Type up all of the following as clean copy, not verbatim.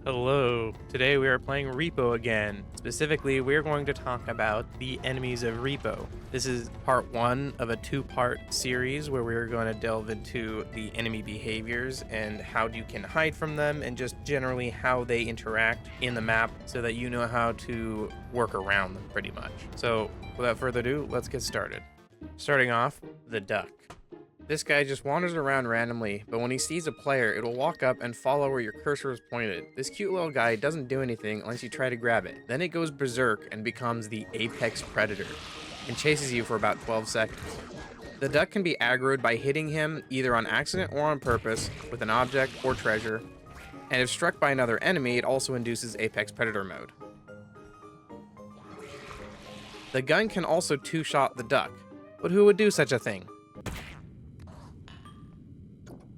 Hello. Today we are playing R.E.P.O again. Specifically, we're going to talk about the enemies of R.E.P.O. This is part one of a two-part series where we're going to delve into the enemy behaviors and how you can hide from them and just generally how they interact in the map so that you know how to work around them pretty much. So without further ado, let's get started. Starting off, the duck. This guy just wanders around randomly, but when he sees a player, it'll walk up and follow where your cursor is pointed. This cute little guy doesn't do anything unless you try to grab it. Then it goes berserk and becomes the apex predator, and chases you for about 12 seconds. The duck can be aggroed by hitting him either on accident or on purpose with an object or treasure, and if struck by another enemy, it also induces apex predator mode. The gun can also two-shot the duck, but who would do such a thing?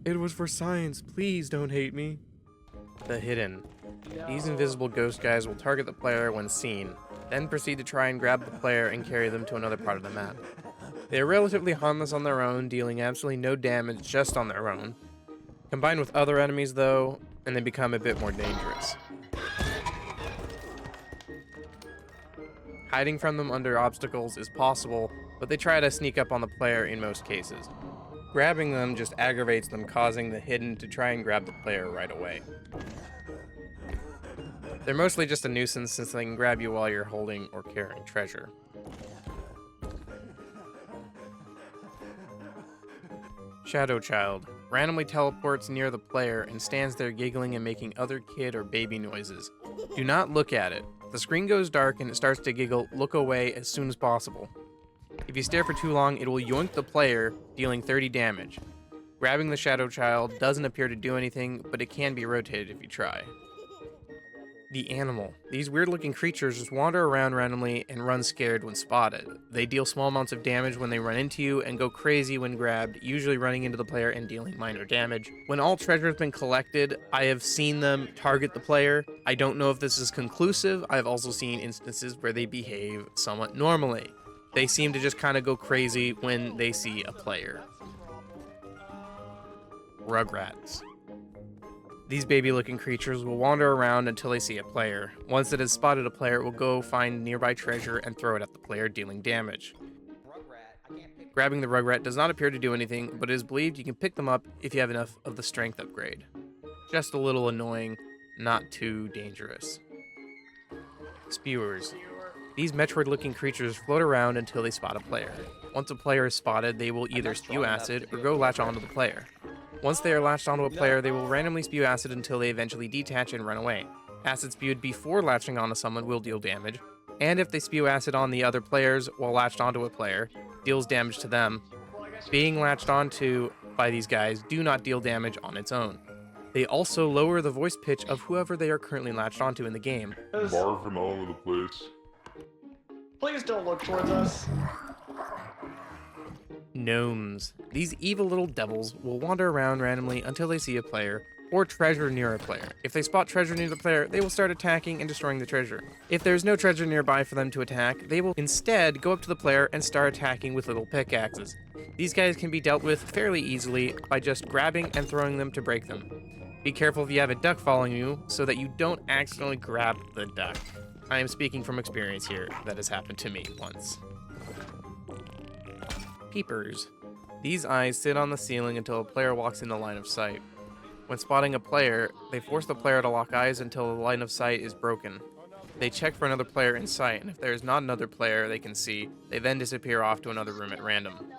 It was for science, please don't hate me. The hidden. These invisible ghost guys will target the player when seen, then proceed to try and grab the player and carry them to another part of the map. They are relatively harmless on their own, dealing absolutely no damage just on their own. Combined with other enemies though, and they become a bit more dangerous. Hiding from them under obstacles is possible, but they try to sneak up on the player in most cases. Grabbing them just aggravates them, causing the hidden to try and grab the player right away. They're mostly just a nuisance since they can grab you while you're holding or carrying treasure. Shadow Child randomly teleports near the player and stands there giggling and making other kid or baby noises. Do not look at it. If the screen goes dark and it starts to giggle, look away as soon as possible. If you stare for too long, it will yoink the player, dealing 30 damage. Grabbing the Shadow Child doesn't appear to do anything, but it can be rotated if you try. The Animal. These weird-looking creatures just wander around randomly and run scared when spotted. They deal small amounts of damage when they run into you and go crazy when grabbed, usually running into the player and dealing minor damage. When all treasure has been collected, I have seen them target the player. I don't know if this is conclusive. I've also seen instances where they behave somewhat normally. They seem to just kind of go crazy when they see a player. Rugrats. These baby-looking creatures will wander around until they see a player. Once it has spotted a player, it will go find nearby treasure and throw it at the player, dealing damage. Grabbing the Rugrat does not appear to do anything, but it is believed you can pick them up if you have enough of the strength upgrade. Just a little annoying, not too dangerous. Spewers. These Metroid-looking creatures float around until they spot a player. Once a player is spotted, they will either spew acid or go latch onto the player. Once they are latched onto a player, they will randomly spew acid until they eventually detach and run away. Acid spewed before latching onto someone will deal damage, and if they spew acid on the other players while latched onto a player, deals damage to them. Being latched onto by these guys do not deal damage on its own. They also lower the voice pitch of whoever they are currently latched onto in the game. Barf from all over the place. Please don't look towards us. Gnomes. These evil little devils will wander around randomly until they see a player or treasure near a player. If they spot treasure near the player, they will start attacking and destroying the treasure. If there's no treasure nearby for them to attack, they will instead go up to the player and start attacking with little pickaxes. These guys can be dealt with fairly easily by just grabbing and throwing them to break them. Be careful if you have a duck following you so that you don't accidentally grab the duck. I am speaking from experience here. That has happened to me once. Peepers. These eyes sit on the ceiling until a player walks in the line of sight. When spotting a player, they force the player to lock eyes until the line of sight is broken. They check for another player in sight, and if there is not another player they can see, they then disappear off to another room at random.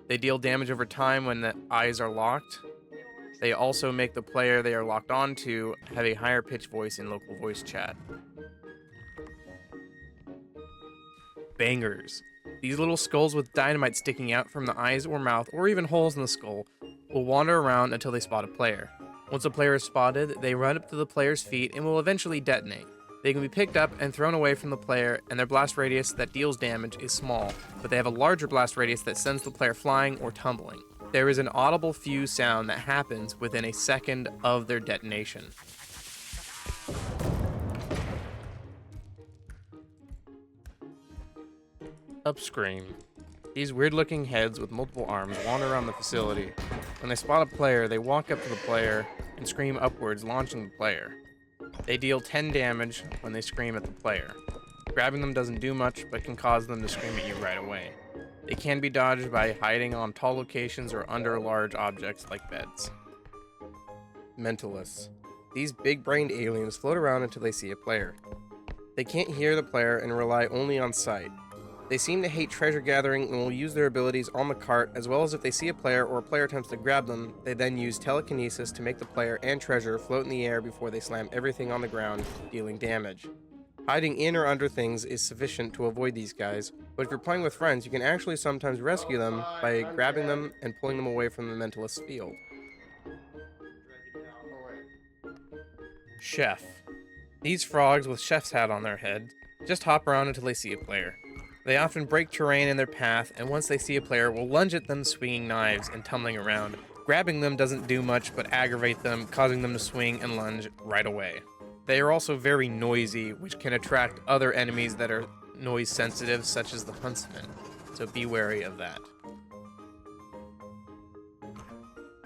They deal damage over time when the eyes are locked. They also make the player they are locked onto have a higher pitched voice in local voice chat. Bangers. These little skulls with dynamite sticking out from the eyes or mouth, or even holes in the skull, will wander around until they spot a player. Once a player is spotted, they run up to the player's feet and will eventually detonate. They can be picked up and thrown away from the player, and their blast radius that deals damage is small, but they have a larger blast radius that sends the player flying or tumbling. There is an audible fuse sound that happens within a second of their detonation. Upscream. These weird-looking heads with multiple arms wander around the facility. When they spot a player, they walk up to the player and scream upwards, launching the player. They deal 10 damage when they scream at the player. Grabbing them doesn't do much, but can cause them to scream at you right away. They can be dodged by hiding on tall locations or under large objects like beds. Mentalists. These big-brained aliens float around until they see a player. They can't hear the player and rely only on sight. They seem to hate treasure gathering and will use their abilities on the cart, as well as if they see a player or a player attempts to grab them, they then use telekinesis to make the player and treasure float in the air before they slam everything on the ground, dealing damage. Hiding in or under things is sufficient to avoid these guys, but if you're playing with friends, you can actually sometimes rescue them by grabbing them and pulling them away from the mentalist's field. Chef. These frogs with chef's hat on their head just hop around until they see a player. They often break terrain in their path, and once they see a player, will lunge at them swinging knives and tumbling around. Grabbing them doesn't do much but aggravate them, causing them to swing and lunge right away. They are also very noisy, which can attract other enemies that are noise sensitive, such as the huntsman, so be wary of that.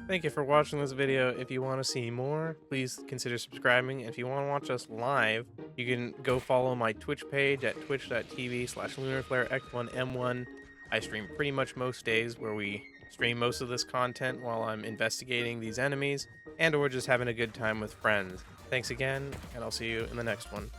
Thank you for watching this video. If you want to see more, please consider subscribing. If you want to watch us live, you can go follow my Twitch page at twitch.tv/LunarFlareX1M1. I stream pretty much most days, where we stream most of this content while I'm investigating these enemies and or just having a good time with friends. Thanks again, and I'll see you in the next one.